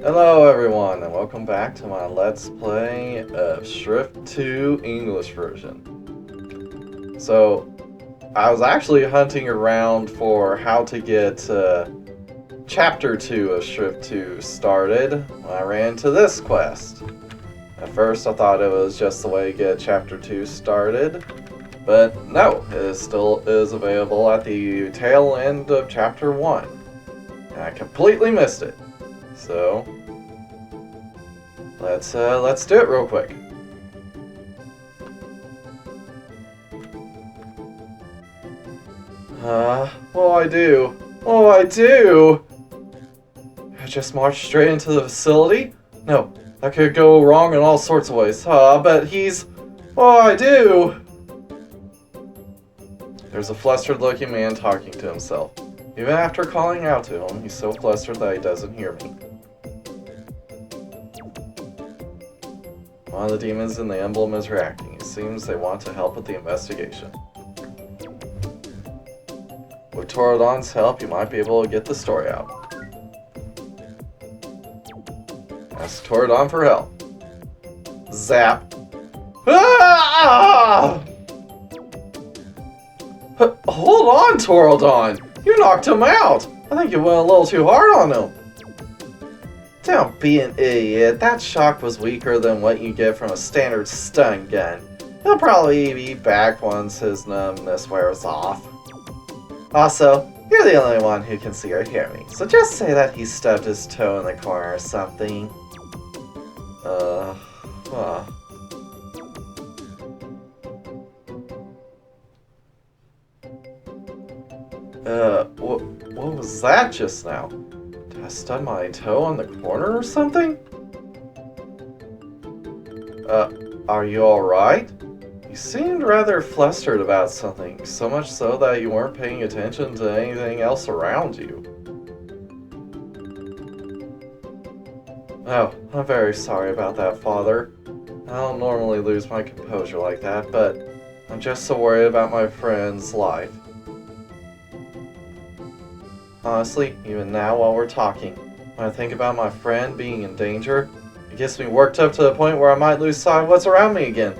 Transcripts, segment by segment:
Hello everyone, and welcome back to my Let's Play of Shrift 2 English version. So, I was actually hunting around for how to get Chapter 2 of Shrift 2 started when I ran into this quest. At first I thought it was just the way to get Chapter 2 started, but no, it still is available at the tail end of Chapter 1. And I completely missed it. So, let's do it real quick. What'll I do? What'll I do? I just marched straight into the facility? No, that could go wrong in all sorts of ways. But he's... What'll I do? There's a flustered looking man talking to himself. Even after calling out to him, he's so flustered that he doesn't hear me. One of the demons in the emblem is reacting. It seems they want to help with the investigation. With Toradon's help, you might be able to get the story out. Ask Toradon for help. Zap. Ah! Hold on, Toradon! You knocked him out! I think you went a little too hard on him. Don't be an idiot. That shock was weaker than what you get from a standard stun gun. He'll probably be back once his numbness wears off. Also, you're the only one who can see or hear me, so just say that he stubbed his toe in the corner or something. What was that just now? Did I stub my toe on the corner or something? Are you alright? You seemed rather flustered about something, so much so that you weren't paying attention to anything else around you. Oh, I'm very sorry about that, Father. I don't normally lose my composure like that, but I'm just so worried about my friend's life. Honestly, even now while we're talking, when I think about my friend being in danger, it gets me worked up to the point where I might lose sight of what's around me again.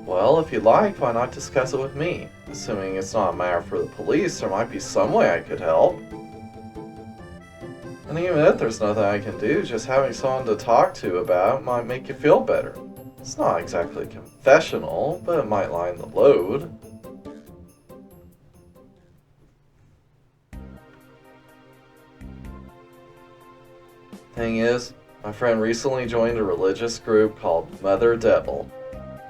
Well, if you'd like, why not discuss it with me? Assuming it's not a matter for the police, there might be some way I could help. And even if there's nothing I can do, just having someone to talk to about it might make you feel better. It's not exactly a confessional, but it might lighten the load. Thing is, my friend recently joined a religious group called Mother Devil.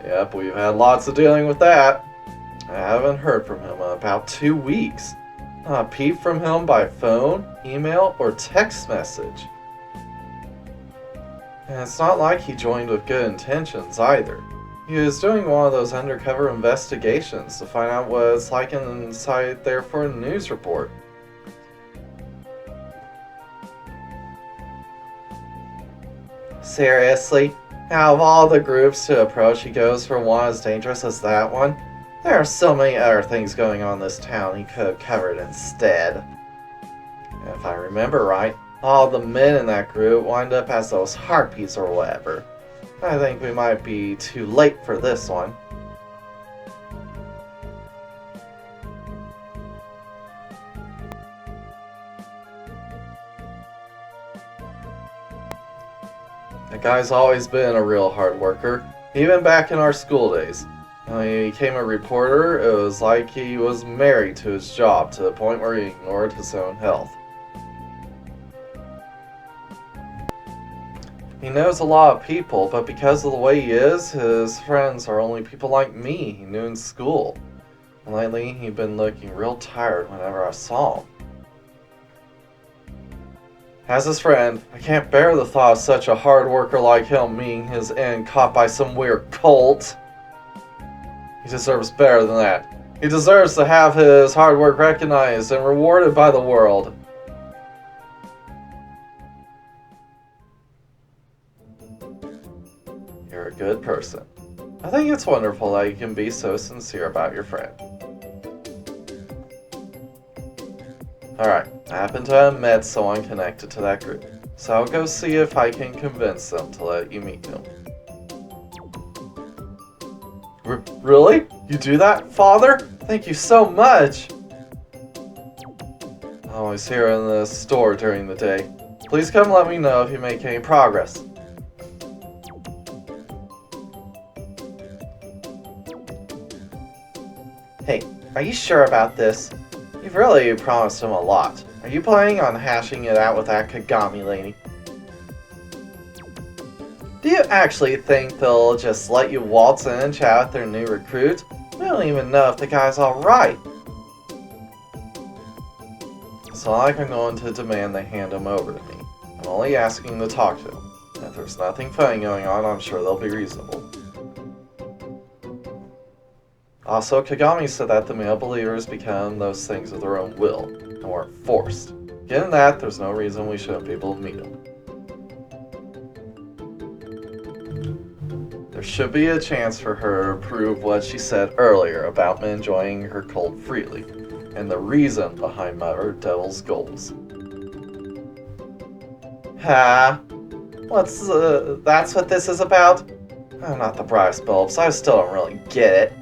Yep, we've had lots of dealing with that. I haven't heard from him in about 2 weeks. Not a peep from him by phone, email, or text message. And it's not like he joined with good intentions either. He was doing one of those undercover investigations to find out what it's like inside there for a news report. Seriously? Out of all the groups to approach, he goes for one as dangerous as that one? There are so many other things going on in this town he could have covered instead. And if I remember right, all the men in that group wind up as those harpies or whatever. I think we might be too late for this one. That guy's always been a real hard worker, even back in our school days. When he became a reporter, it was like he was married to his job to the point where he ignored his own health. He knows a lot of people, but because of the way he is, his friends are only people like me he knew in school. And lately, he'd been looking real tired whenever I saw him. As his friend, I can't bear the thought of such a hard worker like him meeting his end caught by some weird cult. He deserves better than that. He deserves to have his hard work recognized and rewarded by the world. You're a good person. I think it's wonderful that you can be so sincere about your friend. Alright, I happen to have met someone connected to that group, so I'll go see if I can convince them to let you meet him. Really? You do that, Father? Thank you so much! I'm always here in the store during the day. Please come let me know if you make any progress. Hey, are you sure about this? You've really promised him a lot. Are you planning on hashing it out with that Kagami lady? Do you actually think they'll just let you waltz in and chat with their new recruit? We don't even know if the guy's alright. It's not like I'm going to demand they hand him over to me. I'm only asking to talk to him. If there's nothing funny going on, I'm sure they'll be reasonable. Also, Kagami said that the male believers become those things of their own will, and weren't forced. Given that, there's no reason we shouldn't be able to meet him. There should be a chance for her to prove what she said earlier about men enjoying her cult freely, and the reason behind Mother Devil's goals. That's what this is about? I'm not the brightest bulb, so I still don't really get it.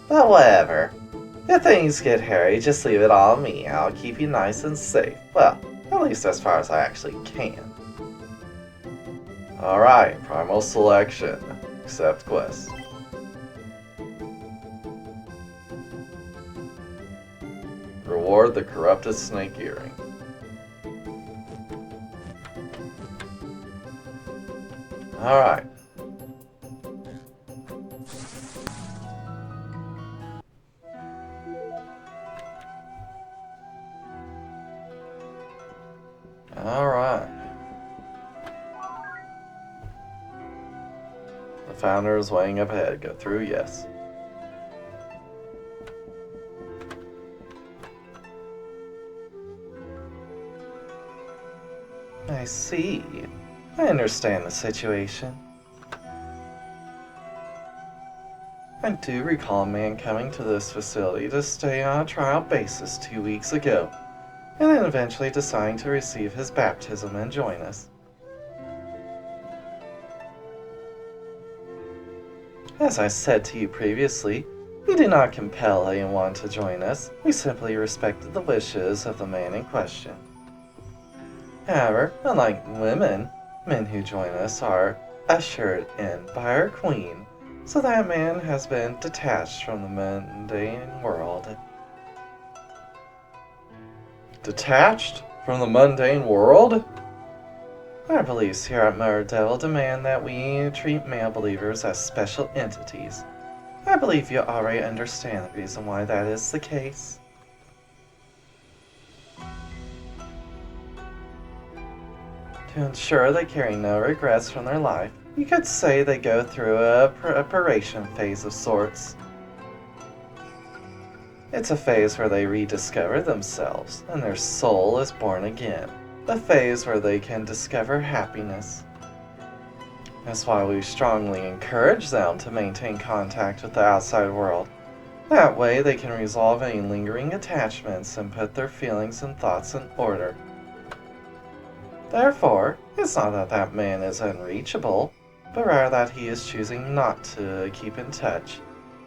But whatever. If things get hairy, just leave it all on me. I'll keep you nice and safe. Well, at least as far as I actually can. Alright, primal selection. Accept quest. Reward the corrupted snake earring. Alright. Alright. The founder is weighing up ahead. Go through, yes. I see. I understand the situation. I do recall a man coming to this facility to stay on a trial basis 2 weeks ago, and then eventually deciding to receive his baptism and join us. As I said to you previously, we did not compel anyone to join us, we simply respected the wishes of the man in question. However, unlike women, men who join us are ushered in by our queen, so that man has been detached from the mundane world. Detached from the mundane world? Our beliefs here at Mother Devil demand that we treat male believers as special entities. I believe you already understand the reason why that is the case. To ensure they carry no regrets from their life, you could say they go through a preparation phase of sorts. It's a phase where they rediscover themselves, and their soul is born again. A phase where they can discover happiness. That's why we strongly encourage them to maintain contact with the outside world. That way they can resolve any lingering attachments and put their feelings and thoughts in order. Therefore, it's not that that man is unreachable, but rather that he is choosing not to keep in touch.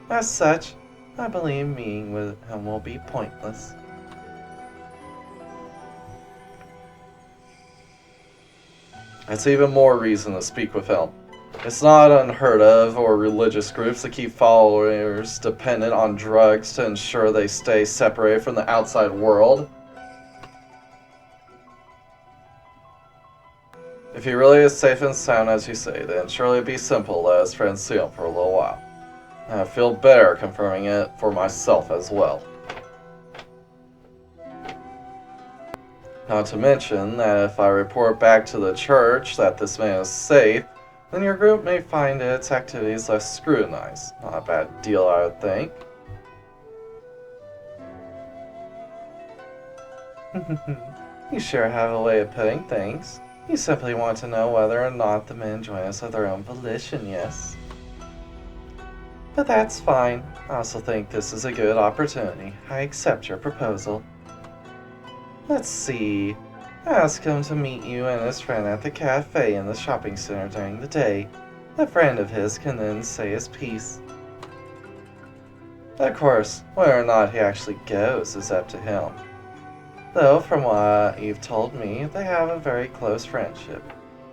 As such, I believe meeting with him will be pointless. That's even more reason to speak with him. It's not unheard of for religious groups to keep followers dependent on drugs to ensure they stay separated from the outside world. If he really is safe and sound as you say, then surely it'd be simple to let his friends see him for a little while. And I feel better confirming it for myself as well. Not to mention that if I report back to the church that this man is safe, then your group may find its activities less scrutinized. Not a bad deal, I would think. You sure have a way of putting things. You simply want to know whether or not the men join us of their own volition, yes. But that's fine. I also think this is a good opportunity. I accept your proposal. Let's see. Ask him to meet you and his friend at the cafe in the shopping center during the day. A friend of his can then say his piece. Of course, whether or not he actually goes is up to him. Though, from what you've told me, they have a very close friendship,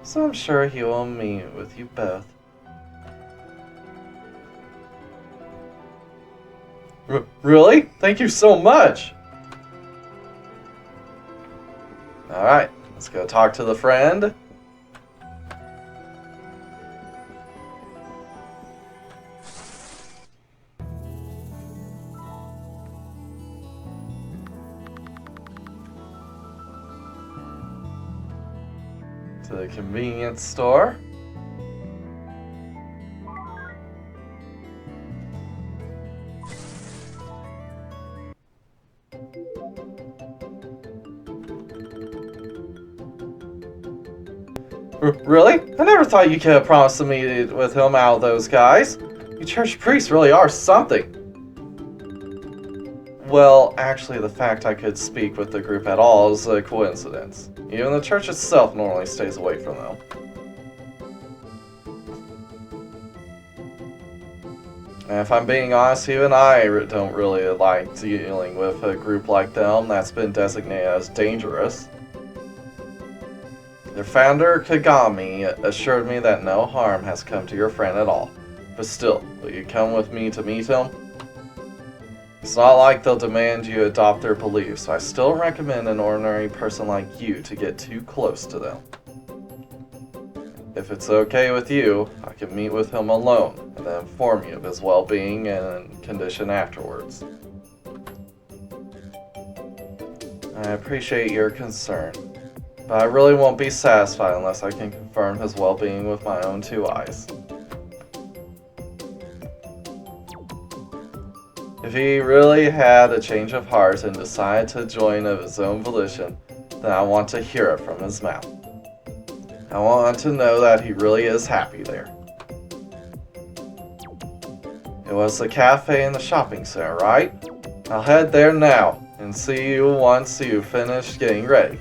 so I'm sure he will meet with you both. Really? Thank you so much! Alright, let's go talk to the friend. To the convenience store. Really? I never thought you could have promised to meet with him out of those guys. You church priests really are something. Well, actually, the fact I could speak with the group at all is a coincidence. Even the church itself normally stays away from them. And if I'm being honest, even I don't really like dealing with a group like them that's been designated as dangerous. Their founder, Kagami, assured me that no harm has come to your friend at all. But still, will you come with me to meet him? It's not like they'll demand you adopt their beliefs, so I still recommend an ordinary person like you to get too close to them. If it's okay with you, I can meet with him alone and then inform you of his well-being and condition afterwards. I appreciate your concern, but I really won't be satisfied unless I can confirm his well-being with my own two eyes. If he really had a change of heart and decided to join of his own volition, then I want to hear it from his mouth. I want to know that he really is happy there. It was the cafe in the shopping center, right? I'll head there now and see you once you finish getting ready.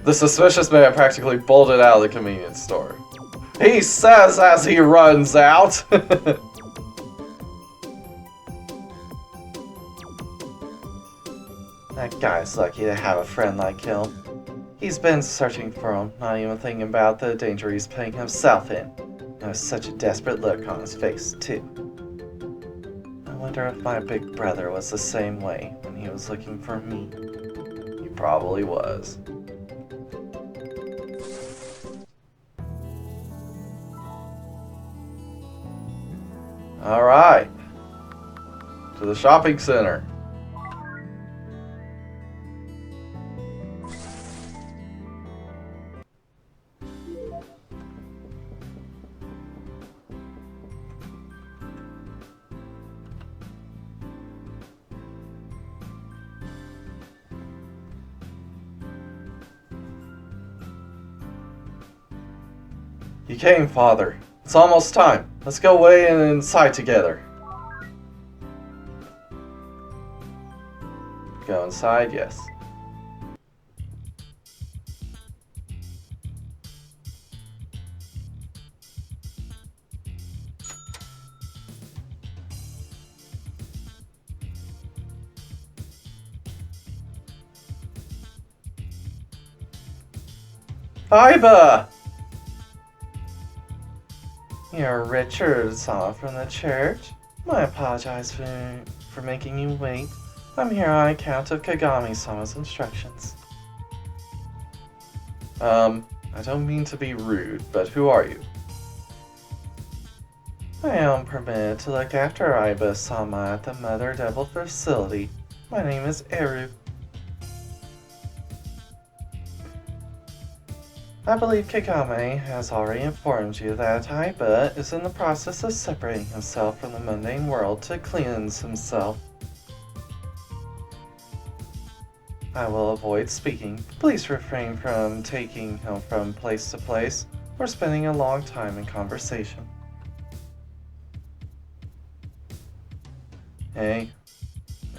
The suspicious man practically bolted out of the convenience store. He says as he runs out. That guy's lucky to have a friend like him. He's been searching for him, not even thinking about the danger he's putting himself in. There's such a desperate look on his face, too. I wonder if my big brother was the same way when he was looking for me. He probably was. Alright. To the shopping center. You came, Father. It's almost time. Let's go away and inside together. Go inside, yes. Iba! You're Richard, Sama from the church. I apologize for making you wait. I'm here on account of Kagami-sama's instructions. I don't mean to be rude, but who are you? I am permitted to look after Iba-sama at the Mother Devil facility. My name is Eru. I believe Kagami has already informed you that Iba is in the process of separating himself from the mundane world to cleanse himself. I will avoid speaking. Please refrain from taking him from place to place. or spending a long time in conversation. Hey,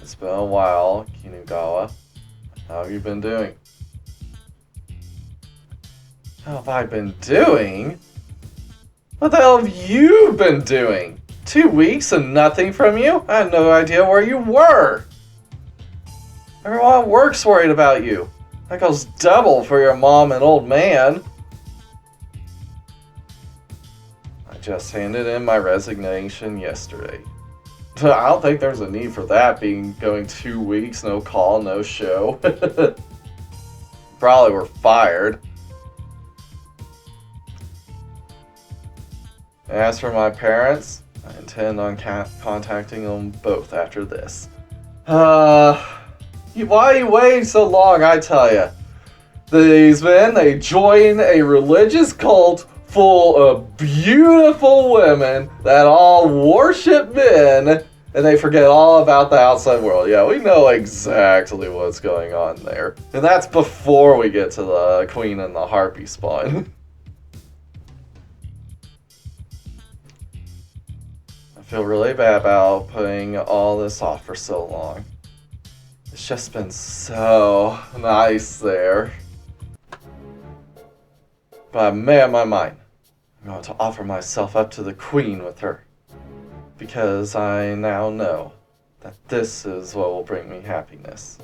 it's been a while, Kinugawa. How have you been doing? How have I been doing? What the hell have you been doing? 2 weeks and nothing from you? I had no idea where you were. Everyone at work's worried about you. That goes double for your mom and old man. I just handed in my resignation yesterday. I don't think there's a need for that, going 2 weeks, no call, no show. Probably were fired. As for my parents, I intend on contacting them both after this. Why are you waiting so long, I tell ya? These men, they join a religious cult full of beautiful women that all worship men, and they forget all about the outside world. Yeah, we know exactly what's going on there. And that's before we get to the Queen and the Harpy spawn. I feel really bad about putting all this off for so long. It's just been so nice there. But I made up my mind. I'm going to offer myself up to the Queen with her. Because I now know that this is what will bring me happiness.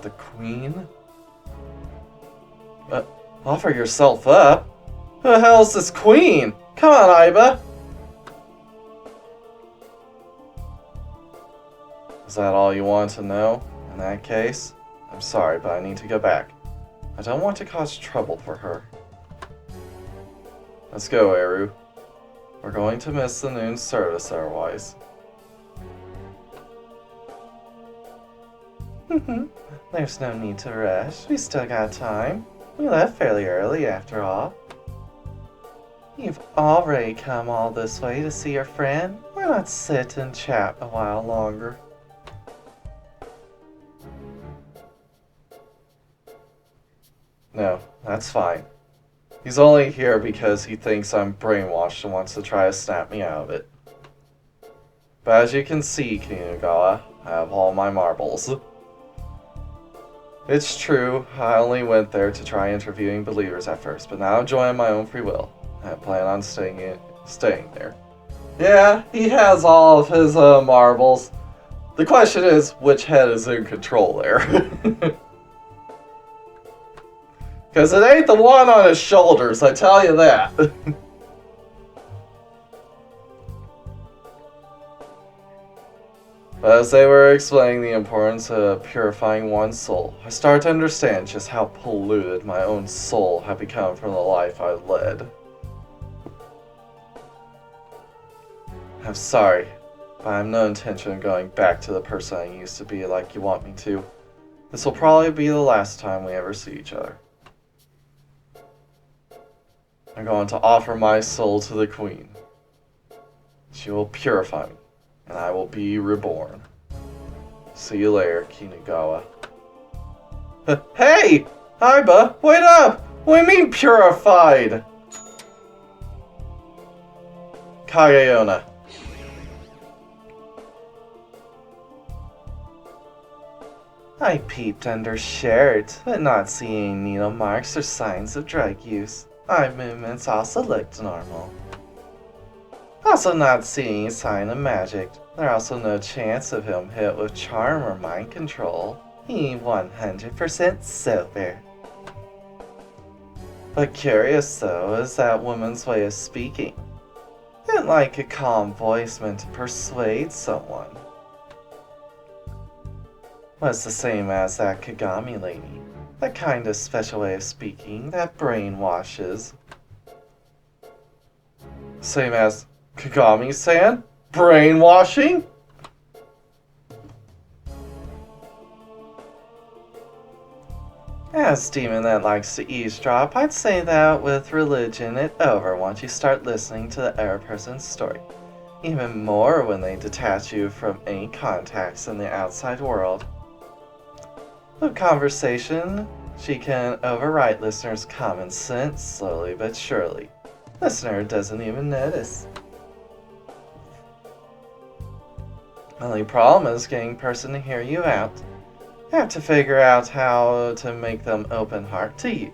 The Queen? Offer yourself up? Who the hell is this Queen? Come on, Aiba! Is that all you want to know? In that case, I'm sorry, but I need to go back. I don't want to cause trouble for her. Let's go, Eru. We're going to miss the noon service otherwise. There's no need to rush. We still got time. We left fairly early after all. You've already come all this way to see your friend. Why not sit and chat a while longer? No, that's fine. He's only here because he thinks I'm brainwashed and wants to try to snap me out of it. But as you can see, Kinugawa, I have all my marbles. It's true, I only went there to try interviewing believers at first, but now I'm joining my own free will. I plan on staying there. Yeah, he has all of his marbles. The question is, which head is in control there? Because it ain't the one on his shoulders, I tell you that. But as they were explaining the importance of purifying one's soul, I started to understand just how polluted my own soul had become from the life I led. I'm sorry, but I have no intention of going back to the person I used to be like you want me to. This will probably be the last time we ever see each other. I'm going to offer my soul to the Queen. She will purify me, and I will be reborn. See you later, Kinugawa. Hey! Aiba, wait up! What do you mean purified? Kageyona. I peeped under shirt, but not seeing needle marks or signs of drug use. Eye movements also looked normal. Also not seeing a sign of magic. There's also no chance of him hit with charm or mind control. He 100% sober. But curious though is that woman's way of speaking. It like a calm voice meant to persuade someone. Was the same as that Kagami lady. That kind of special way of speaking that brainwashes. Same as Kagami-san? Brainwashing? As a demon that likes to eavesdrop, I'd say that with religion it's over once you start listening to the other person's story. Even more when they detach you from any contacts in the outside world. With conversation, she can override listeners' common sense slowly but surely. Listener doesn't even notice. Only problem is getting person to hear you out. You have to figure out how to make them open heart to you.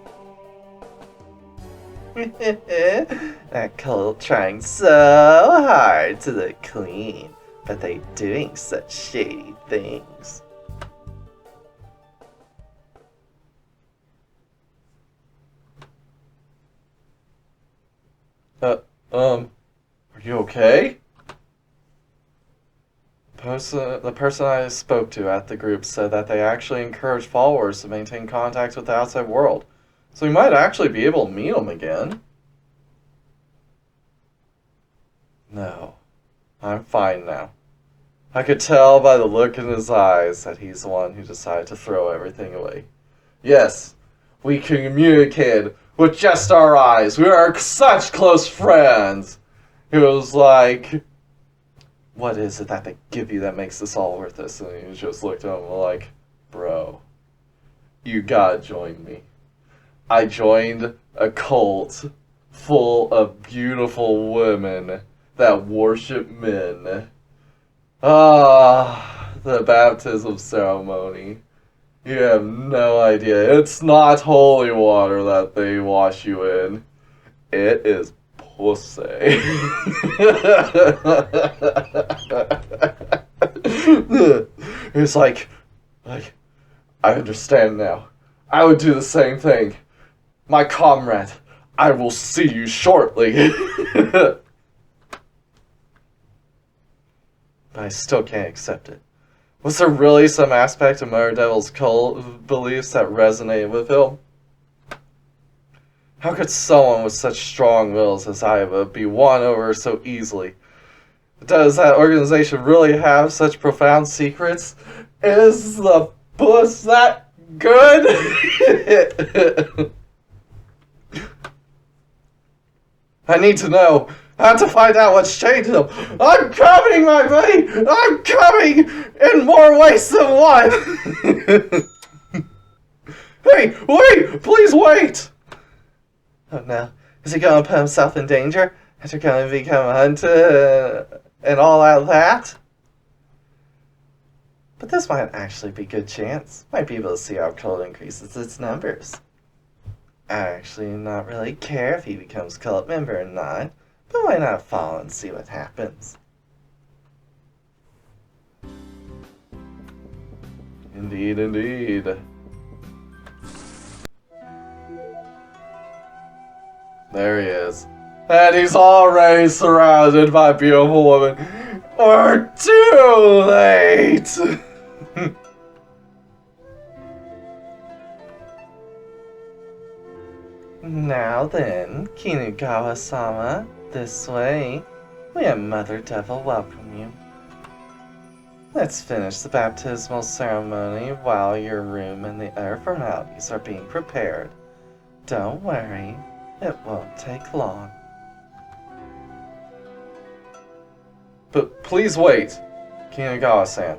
That cult trying so hard to look clean, but they doing such shady things. Are you okay? The person I spoke to at the group said that they actually encourage followers to maintain contact with the outside world, so we might actually be able to meet them again. No, I'm fine now. I could tell by the look in his eyes that he's the one who decided to throw everything away. Yes, we communicated with just our eyes. We are such close friends. He was like, what is it that they give you that makes this all worth this? And he just looked at him like, bro, you gotta join me. I joined a cult full of beautiful women that worship men. Ah, the baptism ceremony. You have no idea. It's not holy water that they wash you in. It is pussy. It's like, I understand now. I would do the same thing. My comrade, I will see you shortly. But I still can't accept it. Was there really some aspect of Mother Devil's cult beliefs that resonated with him? How could someone with such strong wills as Iva be won over so easily? Does that organization really have such profound secrets? Is the puss that good? I need to know. I have to find out what's changed them. I'm coming, my buddy! I'm coming! In more ways than one! Hey, wait! Please wait! Oh no. Is he going to put himself in danger? Is he going to become hunted and all out that? But this might actually be a good chance. Might be able to see how cult increases its numbers. I actually not really care if he becomes cult member or not. But why not follow and see what happens? Indeed, indeed. There he is. And he's already surrounded by beautiful women. We're too late! Now then, Kinugawa-sama, this way. We at Mother Devil welcome you. Let's finish the baptismal ceremony while your room and the other formalities are being prepared. Don't worry, it won't take long. But please wait, Kinugawa-san.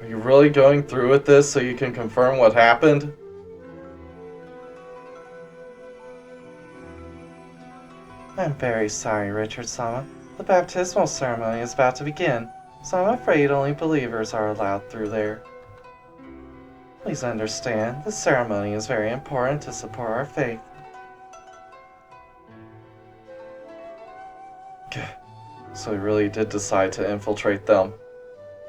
Are you really going through with this so you can confirm what happened? I'm very sorry, Richard-sama. The baptismal ceremony is about to begin, so I'm afraid only believers are allowed through there. Please understand, the ceremony is very important to support our faith. So he really did decide to infiltrate them.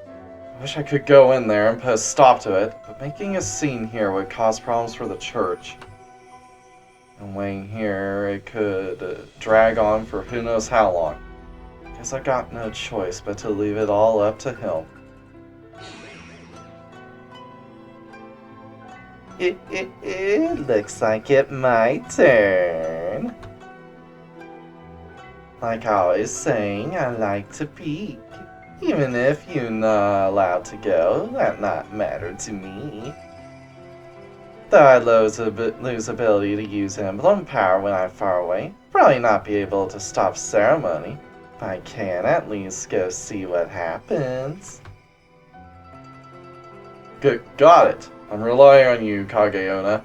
I wish I could go in there and put a stop to it, but making a scene here would cause problems for the church. And waiting here, it could drag on for who knows how long. Guess I got no choice but to leave it all up to him. It looks like it's my turn. Like I was saying, I like to peek. Even if you're not allowed to go, that not matter to me. Though I lose ability to use emblem power when I'm far away, probably not be able to stop ceremony, but I can at least go see what happens. Got it. I'm relying on you, Kageona.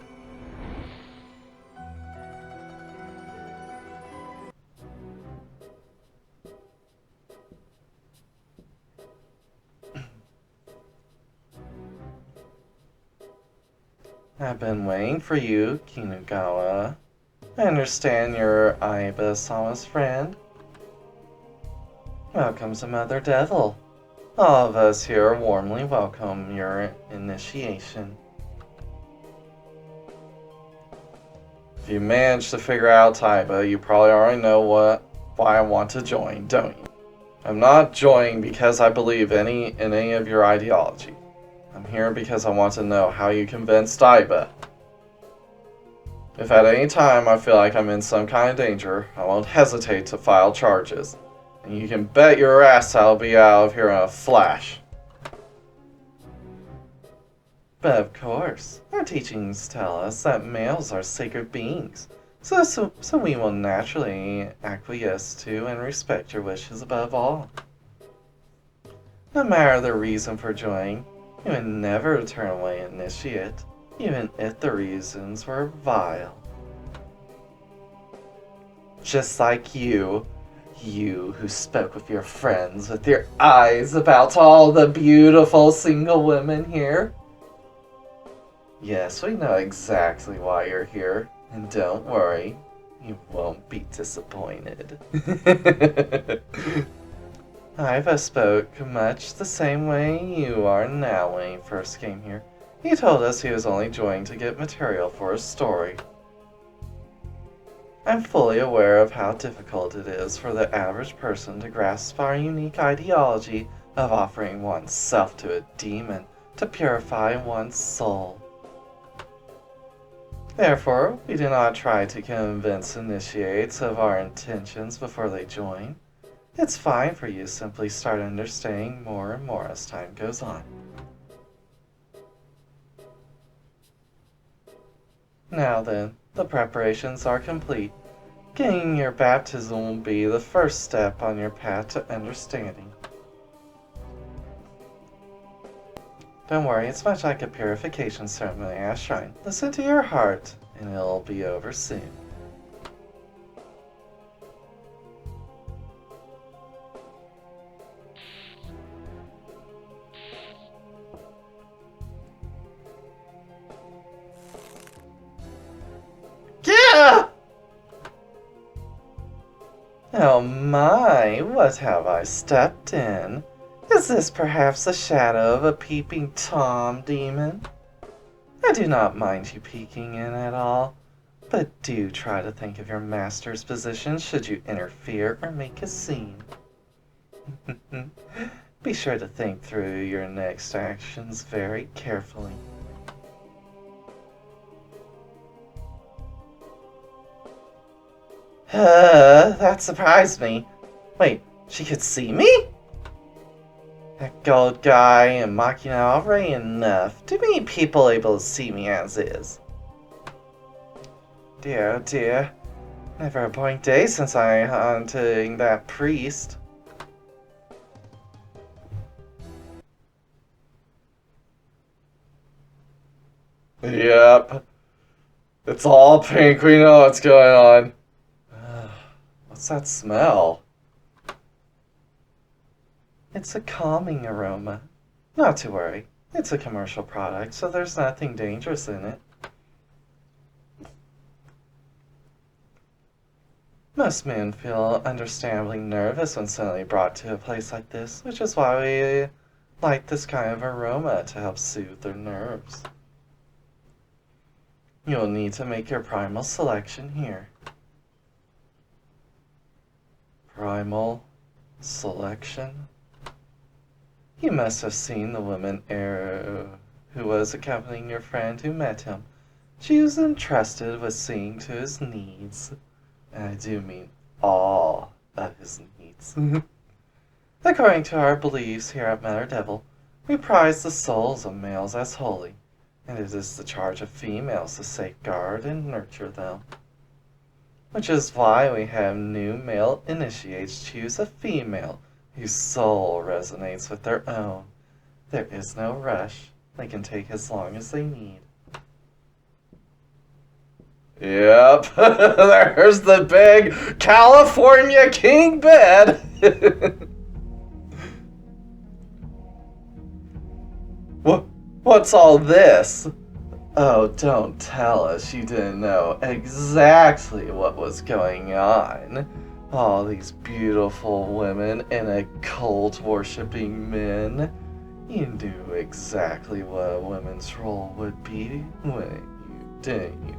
I've been waiting for you, Kinugawa. I understand you're Aiba Sama's friend. Welcome to Mother Devil. All of us here warmly welcome your initiation. If you manage to figure out Taiba, you probably already know why I want to join, don't you? I'm not joining because I believe in any of your ideology. I'm here because I want to know how you convinced Taiba. If at any time I feel like I'm in some kind of danger, I won't hesitate to file charges. And you can bet your ass I'll be out of here in a flash. But of course, our teachings tell us that males are sacred beings, so we will naturally acquiesce to and respect your wishes above all. No matter the reason for joining, you would never turn away an initiate, even if the reasons were vile. Just like you who spoke with your friends with your eyes about all the beautiful single women here. Yes, we know exactly why you're here, and don't worry, you won't be disappointed. Iva spoke much the same way you are now when he first came here. He told us he was only joining to get material for his story. I'm fully aware of how difficult it is for the average person to grasp our unique ideology of offering one's self to a demon to purify one's soul. Therefore, we do not try to convince initiates of our intentions before they join. It's fine for you to simply start understanding more and more as time goes on. Now then, the preparations are complete. Getting your baptism will be the first step on your path to understanding. Don't worry, it's much like a purification ceremony at a shrine. Listen to your heart, and it'll be over soon. Yeah! Oh my, what have I stepped in? Is this perhaps the shadow of a peeping Tom demon? I do not mind you peeking in at all, but do try to think of your master's position should you interfere or make a scene. Be sure to think through your next actions very carefully. That surprised me. Wait, she could see me? That gold guy and Machina already enough. Too many people able to see me as is. Dear, oh dear. Never a blank day since I hunting that priest. Yep. It's all pink. We know what's going on. What's that smell? It's a calming aroma. Not to worry. It's a commercial product, so there's nothing dangerous in it. Most men feel understandably nervous when suddenly brought to a place like this, which is why we like this kind of aroma to help soothe their nerves. You'll need to make your primal selection here. Primal selection? You must have seen the woman who was accompanying your friend who met him. She was entrusted with seeing to his needs. And I do mean all of his needs. According to our beliefs here at Mother Devil, we prize the souls of males as holy, and it is the charge of females to safeguard and nurture them. Which is why we have new male initiates choose a female whose soul resonates with their own. There is no rush, They can take as long as they need. Yep, there's the big California king bed. What's all this? Oh, don't tell us you didn't know exactly what was going on. All these beautiful women and a cult-worshipping men. You knew exactly what a woman's role would be, didn't you?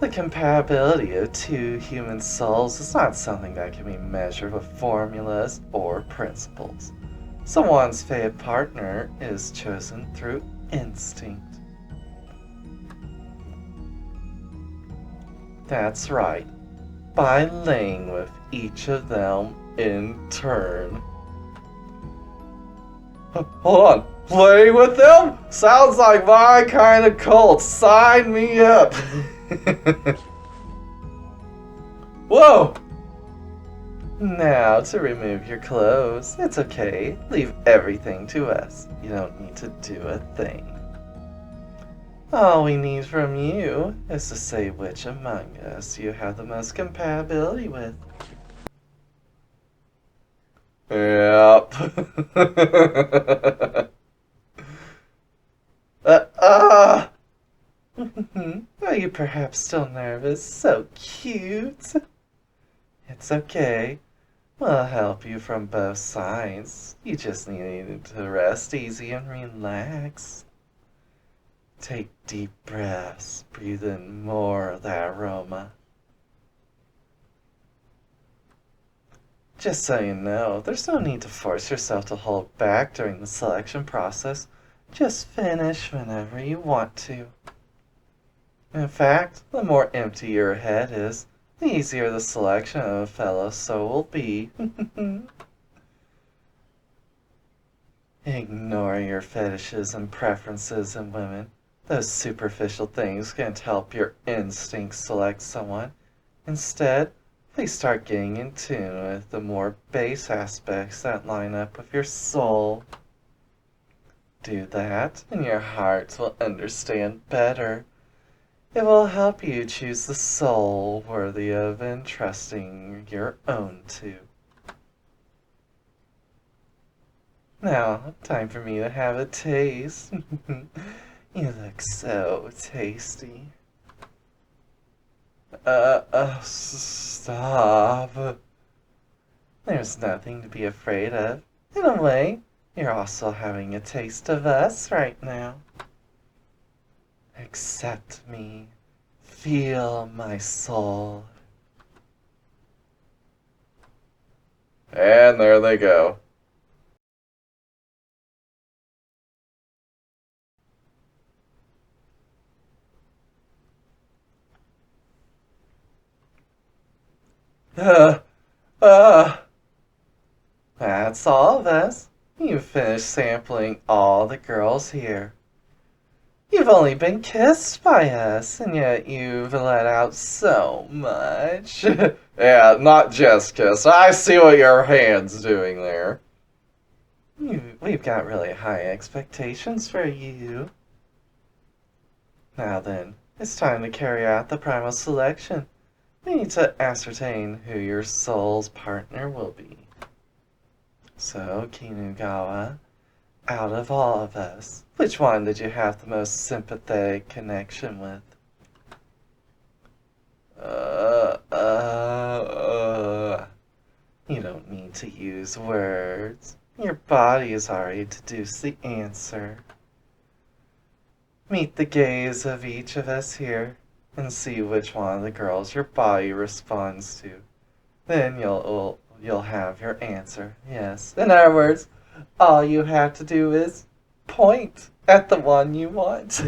The compatibility of two human souls is not something that can be measured with formulas or principles. Someone's fated partner is chosen through instinct. That's right, by laying with each of them in turn. Hold on, play with them? Sounds like my kind of cult. Sign me up. Whoa! Now, to remove your clothes. It's okay. Leave everything to us. You don't need to do a thing. All we need from you is to say which among us you have the most compatibility with. Yep. Are you perhaps still nervous? So cute. It's okay. We'll help you from both sides. You just need to rest easy and relax. Take deep breaths. Breathe in more of that aroma. Just so you know, there's no need to force yourself to hold back during the selection process. Just finish whenever you want to. In fact, the more empty your head is, the easier the selection of a fellow soul will be. Ignore your fetishes and preferences in women. Those superficial things can't help your instincts select someone. Instead, please start getting in tune with the more base aspects that line up with your soul. Do that, and your heart will understand better. It will help you choose the soul worthy of entrusting your own to. Now, time for me to have a taste. You look so tasty. Stop. There's nothing to be afraid of. In a way, you're also having a taste of us right now. Accept me. Feel my soul. And there they go. Uh, That's all of us. You've finished sampling all the girls here. You've only been kissed by us, and yet you've let out so much. Yeah, not just kiss. I see what your hand's doing there. We've got really high expectations for you. Now then, it's time to carry out the primal selection. We need to ascertain who your soul's partner will be. So, Kinugawa, out of all of us, which one did you have the most sympathetic connection with? You don't need to use words. Your body has already deduced the answer. Meet the gaze of each of us here and see which one of the girls your body responds to. Then you'll have your answer. Yes. In other words, all you have to do is point at the one you want.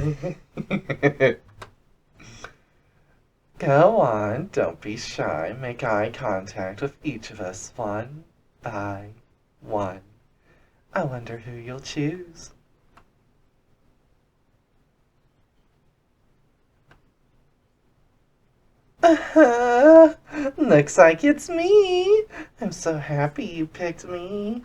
Go on, don't be shy. Make eye contact with each of us one by one. I wonder who you'll choose. Looks like it's me. I'm so happy you picked me.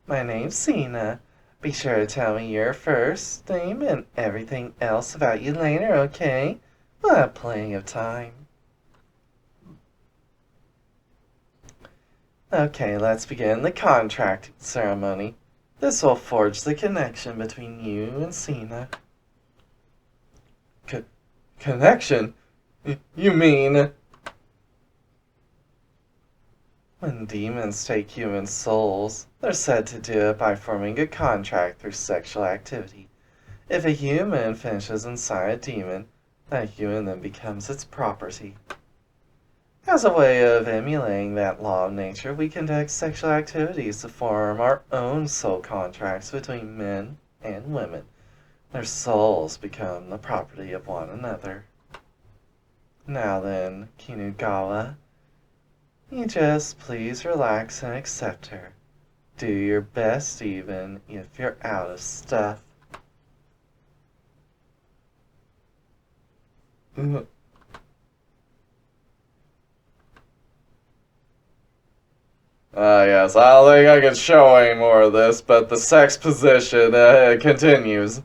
My name's Cena. Be sure to tell me your first name and everything else about you later, okay? We'll have plenty of time. Okay, let's begin the contract ceremony. This will forge the connection between you and Cena. Connection? You mean... When demons take human souls, they're said to do it by forming a contract through sexual activity. If a human finishes inside a demon, that human then becomes its property. As a way of emulating that law of nature, we conduct sexual activities to form our own soul contracts between men and women. Their souls become the property of one another. Now then, Kinugawa, you just please relax and accept her. Do your best even if you're out of stuff. Yes, I don't think I can show any more of this, but the sex position continues.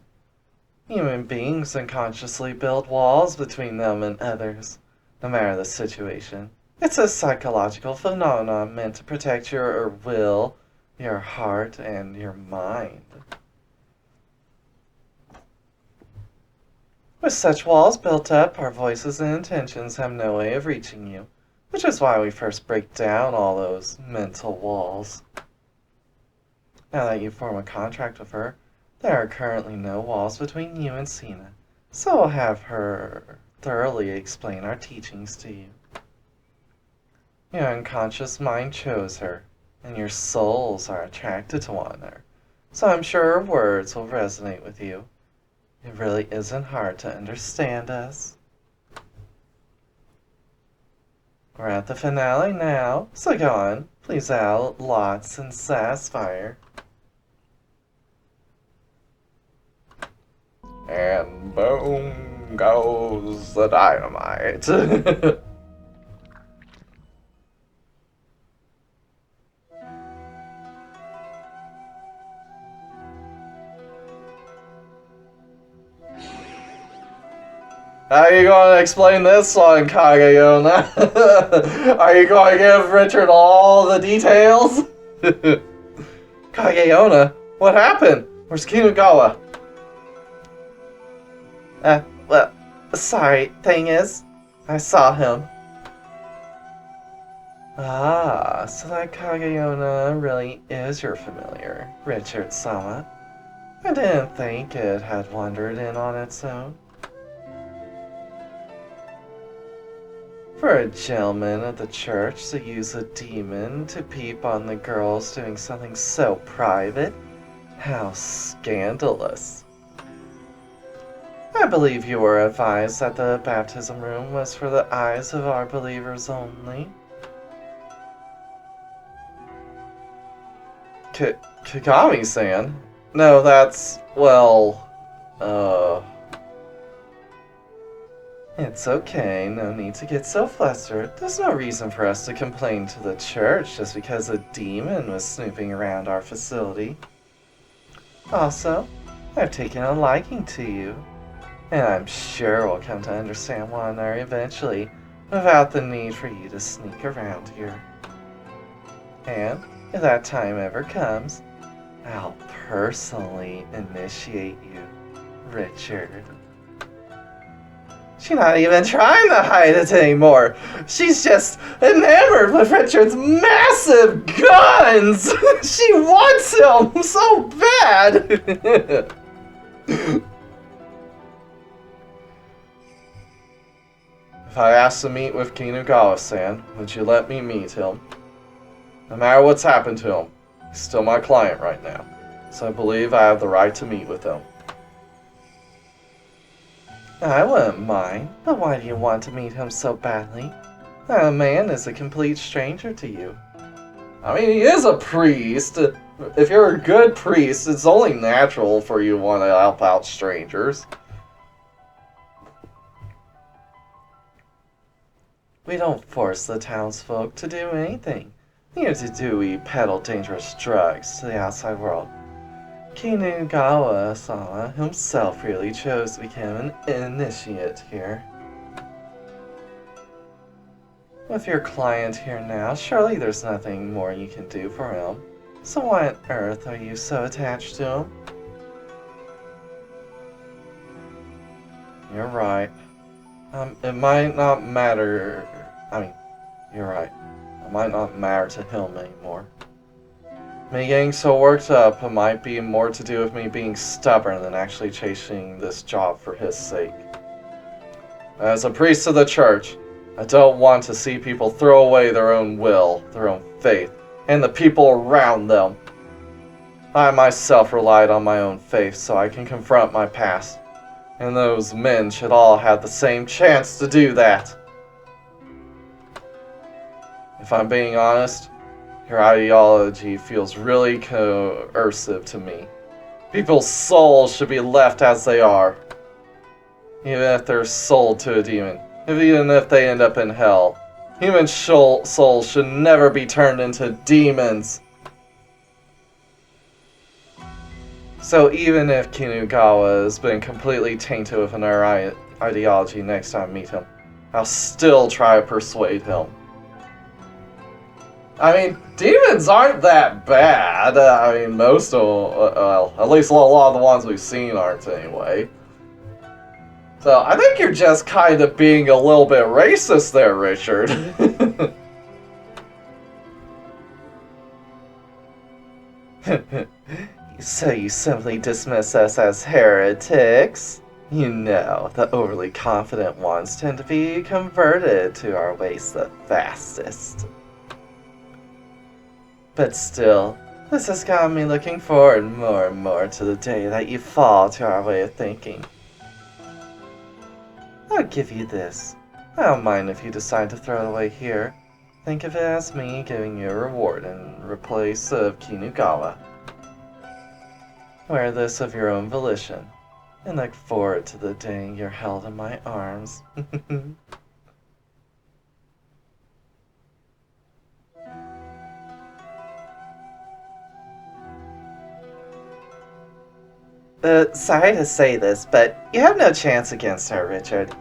Human beings unconsciously build walls between them and others, no matter the situation. It's a psychological phenomenon meant to protect your will, your heart, and your mind. With such walls built up, our voices and intentions have no way of reaching you. Which is why we first break down all those mental walls. Now that you form a contract with her, there are currently no walls between you and Cena, so we'll have her thoroughly explain our teachings to you. Your unconscious mind chose her, and your souls are attracted to one another, so I'm sure her words will resonate with you. It really isn't hard to understand us. We're at the finale now, so go on, please out lots and satisfy. And boom goes the dynamite. How are you going to explain this one, Kageyona? Are you going to give Richard all the details? Kageyona, what happened? Where's Kinugawa? Well, sorry, thing is, I saw him. Ah, so that Kageyona really is your familiar, Richard-sama. I didn't think it had wandered in on its own. For a gentleman of the church to use a demon to peep on the girls doing something so private, how scandalous. I believe you were advised that the baptism room was for the eyes of our believers only. Kagami-san? No, that's, well, It's okay, no need to get so flustered. There's no reason for us to complain to the church just because a demon was snooping around our facility. Also, I've taken a liking to you, and I'm sure we'll come to understand one another eventually without the need for you to sneak around here. And if that time ever comes, I'll personally initiate you, Richard. She's not even trying to hide it anymore. She's just enamored with Richard's massive guns. She wants him so bad. If I asked to meet with Kinugawa-san, would you let me meet him? No matter what's happened to him, he's still my client right now, so I believe I have the right to meet with him. I wouldn't mind, but why do you want to meet him so badly? That man is a complete stranger to you. I mean, he is a priest. If you're a good priest, it's only natural for you to want to help out strangers. We don't force the townsfolk to do anything. Neither do we peddle dangerous drugs to the outside world. Kinugawa-sama himself really chose to become an initiate here. With your client here now, surely there's nothing more you can do for him. So why on earth are you so attached to him? You're right. It might not matter. You're right. It might not matter to him anymore. Me getting so worked up, it might be more to do with me being stubborn than actually chasing this job for his sake. As a priest of the church, I don't want to see people throw away their own will, their own faith, and the people around them. I myself relied on my own faith so I can confront my past, and those men should all have the same chance to do that. If I'm being honest, your ideology feels really coercive to me. People's souls should be left as they are, even if they're sold to a demon, even if they end up in hell. Human souls should never be turned into demons. So even if Kinugawa has been completely tainted with another ideology next time I meet him, I'll still try to persuade him. I mean, demons aren't that bad. Most of them, well, at least a lot of the ones we've seen aren't anyway. So, I think you're just kind of being a little bit racist there, Richard. So you simply dismiss us as heretics? You know, the overly confident ones tend to be converted to our ways the fastest. But still, this has got me looking forward more and more to the day that you fall to our way of thinking. I'll give you this. I don't mind if you decide to throw it away here. Think of it as me giving you a reward in replace of Kinugawa. Wear this of your own volition, and look forward to the day you're held in my arms. Sorry to say this, but you have no chance against her, Richard.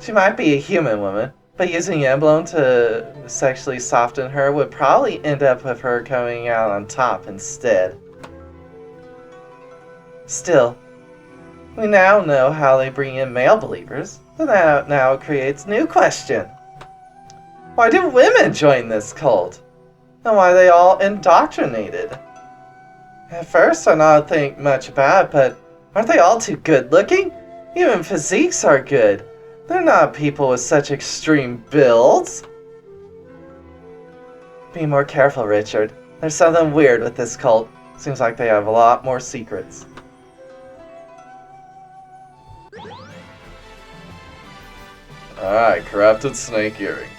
She might be a human woman, but using emblem to sexually soften her would probably end up with her coming out on top instead. Still, we now know how they bring in male believers, and that now creates a new question. Why do women join this cult? And why are they all indoctrinated? At first, I don't think much about it, but aren't they all too good looking? Even physiques are good. They're not people with such extreme builds. Be more careful, Richard. There's something weird with this cult. Seems like they have a lot more secrets. Alright, corrupted snake earring.